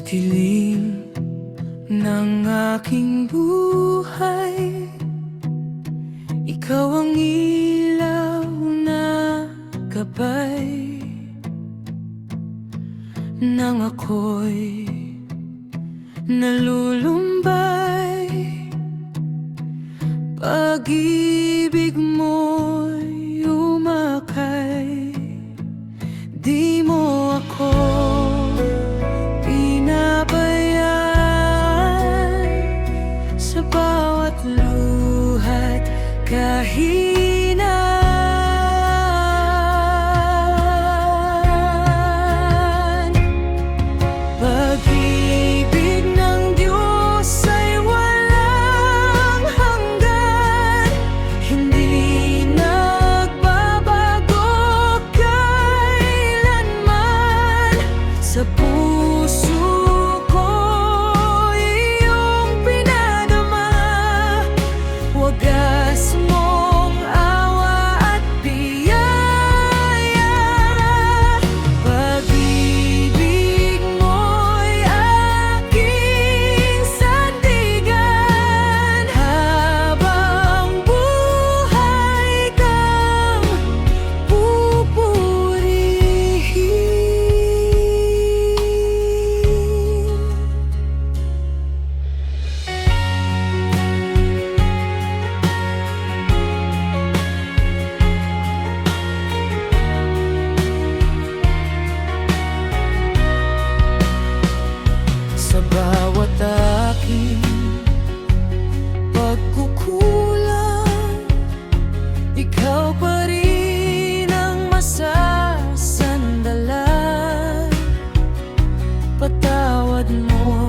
dilim ng aking buhay, ikaw ang ilaw na gabay nang ako'y nalulumbay. Pag-ibig mo'y umakay, di mo ako pinabayaan sa bawat luha't kahinaan. Pag-ibig ng Diyos ay walang hanggan, hindi nagbabago kailanman. Sa puso ko iyong pinadama, wagas mong awa at biyaya. Pag-ibig mo'y aking sandigan, habang buhay kang sa bawat aking pagkukulang, ikaw pa rin ang masasandalan. Patawad mo